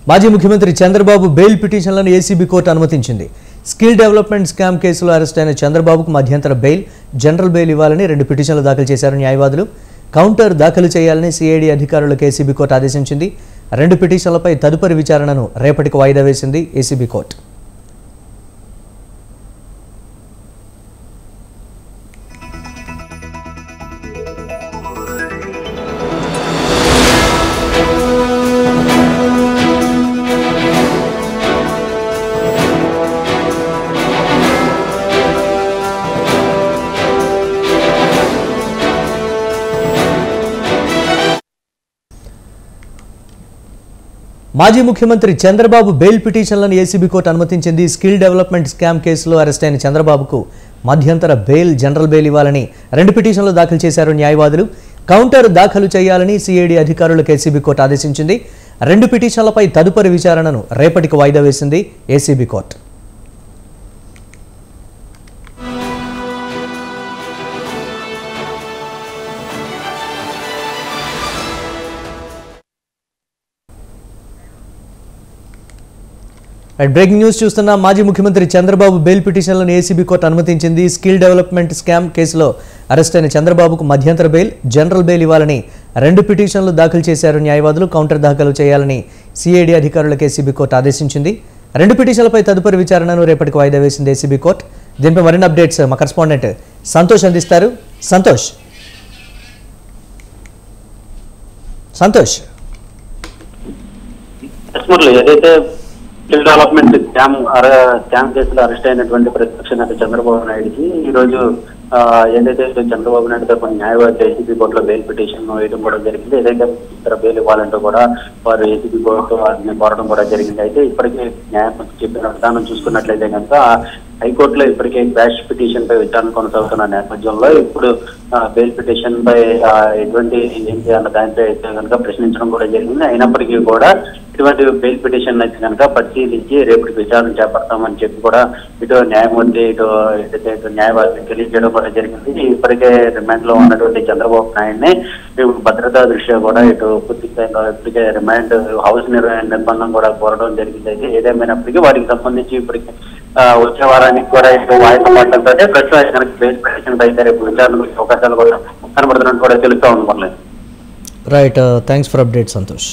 మాజీ ముఖ్యమంత్రి Chandrababu bail పిటిషన్లను ACB court అనుమతించింది. స్కిల్ డెవలప్మెంట్ స్కామ్ కేసులో అరెస్ట్ అయిన చంద్రబాబుకు మధ్యంతర బెయిల్, జనరల్ బెయిల్ ఇవ్వాలని 2 పిటిషన్లు దాఖలు చేశారు న్యాయవాదులు. కౌంటర్ దాఖలు చేయాలని సిఐడి అధికారులకు ఏసీబీ కోర్టు ఆదేశించింది. 2 పిటిషన్లపై తదుపరి విచారణను రేపటికి వాయిదా వేసింది ఏసీబీ కోర్టు. మాజీ ముఖ్యమంత్రి చంద్రబాబు బెయిల్ పిటిషన్లను ఏసీబీ కోర్టు అనుమతించింది. స్కిల్ డెవలప్మెంట్ స్కామ్ కేసులో అరెస్ట్ అయిన చంద్రబాబుకు మధ్యంతర బెయిల్, జనరల్ బెయిల్ ఇవ్వాలని 2 పిటిషన్లు దాఖలు చేశారు న్యాయవాదులు. కౌంటర్ దాఖలు చేయాలని సిఐడి అధికారులకు ఏసీబీ కోర్టు ఆదేశించింది. 2 పిటిషన్లపై తదుపరి విచారణను రేపటికి వాయిదా వేసింది ఏసీబీ కోర్టు. బ్రేకింగ్ న్యూస్ చూస్తున్న మాజీ ముఖ్యమంత్రి చంద్రబాబు బెయిల్ పిటిషన్లను ఏసీబీ కోర్టు అనుమతించింది. స్కిల్ డెవలప్మెంట్ స్కామ్ కేసులో అరెస్ట్ అయిన చంద్రబాబుకు మధ్యంతర బెయిల్, జనరల్ బెయిల్ ఇవ్వాలని 2 పిటిషన్లు దాఖలు చేశారు న్యాయవాదులు. కౌంటర్ దాఖలు చేయాలని సిఐడి అధికారులకు ఏసీబీ కోర్టు ఆదేశించింది. 2 పిటిషన్లపై తదుపరి విచారణను రేపటికి వాయిదా వేసింది ఏసీబీ కోర్టు. దీనిపై మరిన్ని అప్డేట్స్ మా కరెస్పాండెంట్ సంతోష్ అందిస్తారు. సంతోష్ ఏదైతే స్కిల్ డెవలప్మెంట్ స్కామ్ కేసులో అరెస్ట్ అయినటువంటి ప్రతిపక్ష నేత చంద్రబాబు నాయుడుకి ఈ రోజు ఏదైతే చంద్రబాబు నాయుడు తరఫున న్యాయవాది ఏసీబీ కోర్టులో బెయిల్ పిటిషన్ వేయడం కూడా జరిగింది. ఏదైతే ఇతర బెయిల్ ఇవ్వాలంటూ కూడా వారు ఏసీబీ కోర్టు వారిని కోరడం కూడా జరిగింది. అయితే ఇప్పటికీ న్యాయమూర్తి చెప్పిన విధానం చూసుకున్నట్లయితే కనుక హైకోర్టులో ఇప్పటికే క్వాష్ పిటిషన్ పై విచారణ కొనసాగుతున్న నేపథ్యంలో ఇప్పుడు బెయిల్ పిటిషన్ పై ఎటువంటి ఏంటి అన్న దానిపై అయితే కనుక ప్రశ్నించడం కూడా జరిగింది. అయినప్పటికీ కూడా ఇటువంటి బెయిల్ పిటిషన్ అయితే కనుక పరిశీలించి రేపటి విచారణ చేపడతామని చెప్పి కూడా ఇటు న్యాయమూర్తి ఇటు న్యాయవాదిని తెలియజేయడం కూడా జరిగింది. ఇప్పటికే రిమాండ్ లో ఉన్నటువంటి చంద్రబాబు నాయుడిని భద్రతా దృష్ట్యా కూడా ఇటు పూర్తి స్థాయిలో ఇప్పటికే రిమాండ్ హౌస్ నిర్బంధం కూడా కోరడం జరిగింది. అయితే ఏదేమైనప్పటికీ వారికి సంబంధించి ఇప్పటికే వచ్చే వారానికి కూడా ఇటు వాయిదా పడడంతో ప్రస్తుతం కనుక బెయిల్ పిటిషన్ అయితే రేపు విచారణ అవకాశాలు కూడా కనబడుతున్నట్టు కూడా తెలుస్తూ ఉంది. Right, thanks for update Santosh.